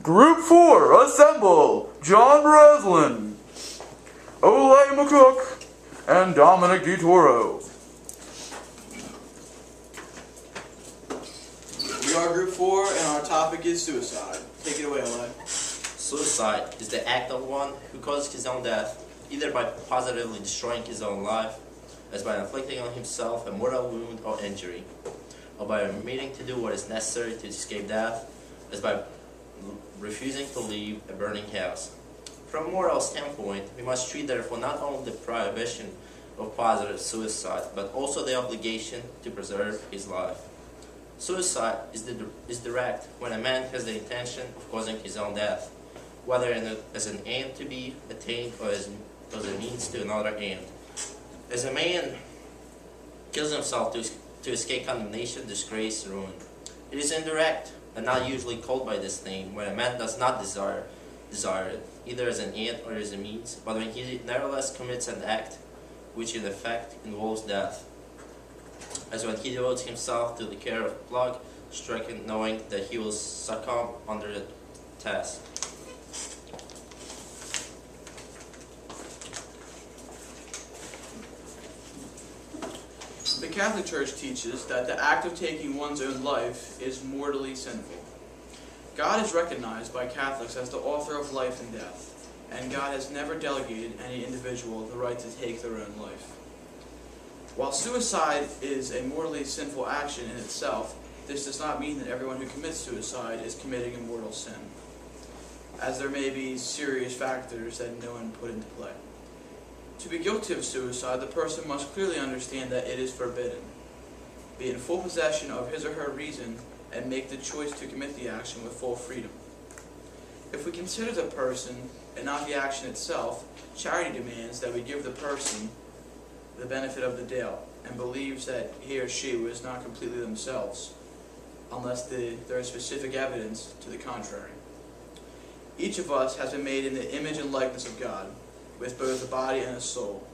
Group 4, assemble! John Breslin, Ole McCook, and Dominic DiToro. We are Group 4, and our topic is suicide. Take it away, Ole. Suicide is the act of one who causes his own death, either by positively destroying his own life, as by inflicting on himself a mortal wound or injury, or by omitting to do what is necessary to escape death, as by refusing to leave a burning house. From a moral standpoint, we must treat therefore not only the prohibition of positive suicide, but also the obligation to preserve his life. Suicide is direct when a man has the intention of causing his own death, whether as an end to be attained or as a means to another end. As a man kills himself to escape condemnation, disgrace, and ruin. It is indirect, and not usually called by this name, when a man does not desire it, either as an end or as a means, but when he nevertheless commits an act which in effect involves death, as when he devotes himself to the care of a plug stricken, knowing that he will succumb under the task. The Catholic Church teaches that the act of taking one's own life is mortally sinful. God is recognized by Catholics as the author of life and death, and God has never delegated any individual the right to take their own life. While suicide is a mortally sinful action in itself, this does not mean that everyone who commits suicide is committing a mortal sin, as there may be serious factors that no one put into play. To be guilty of suicide, the person must clearly understand that it is forbidden, be in full possession of his or her reason, and make the choice to commit the action with full freedom. If we consider the person and not the action itself, charity demands that we give the person the benefit of the doubt and believes that he or she was not completely themselves, unless there is specific evidence to the contrary. Each of us has been made in the image and likeness of God, with both a body and a soul.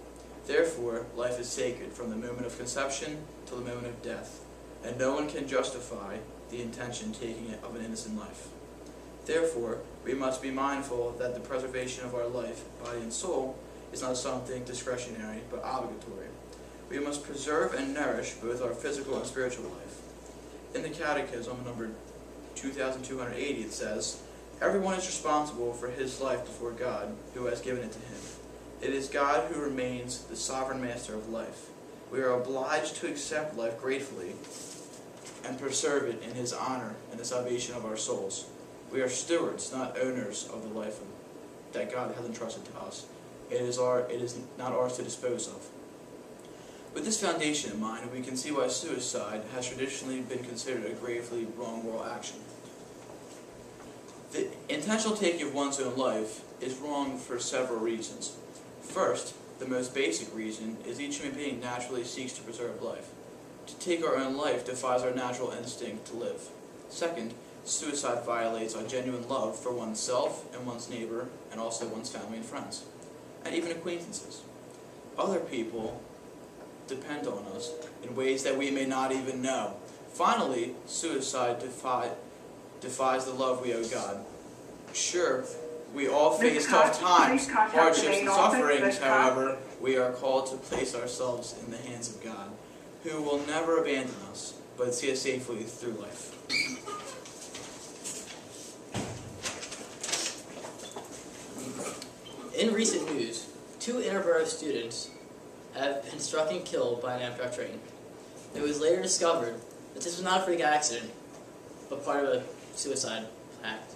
Therefore, life is sacred from the moment of conception to the moment of death, and no one can justify the intention taking of an innocent life. Therefore, we must be mindful that the preservation of our life, body and soul, is not something discretionary, but obligatory. We must preserve and nourish both our physical and spiritual life. In the Catechism, number 2280, it says, "Everyone is responsible for his life before God, who has given it to him. It is God who remains the sovereign master of life. We are obliged to accept life gratefully and preserve it in his honor and the salvation of our souls. We are stewards, not owners of the life that God has entrusted to us. It is not ours to dispose of." With this foundation in mind, we can see why suicide has traditionally been considered a gravely wrong moral action. The intentional taking of one's own life is wrong for several reasons. First, the most basic reason is each human being naturally seeks to preserve life. To take our own life defies our natural instinct to live. Second, suicide violates our genuine love for oneself and one's neighbor, and also one's family and friends, and even acquaintances. Other people depend on us in ways that we may not even know. Finally, suicide defies the love we owe God. Sure, we all face tough times, hardships, and sufferings. However, we are called to place ourselves in the hands of God, who will never abandon us, but see us safely through life. In recent news, 2 Interborough students have been struck and killed by an Amtrak train. It was later discovered that this was not a freak accident, but part of a suicide pact.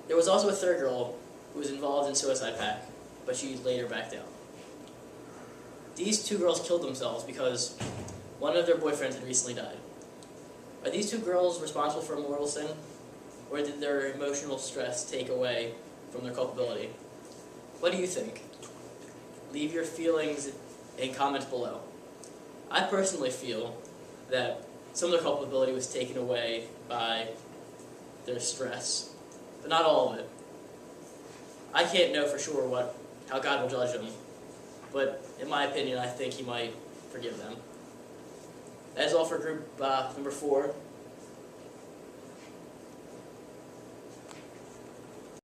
There was also a third girl who was involved in suicide pact, but she later backed out. These 2 girls killed themselves because one of their boyfriends had recently died. Are these 2 girls responsible for a mortal sin, or did their emotional stress take away from their culpability? What do you think? Leave your feelings in comments below. I personally feel that some of their culpability was taken away by their stress, but not all of it. I can't know for sure how God will judge them, but in my opinion, I think He might forgive them. That is all for group number 4.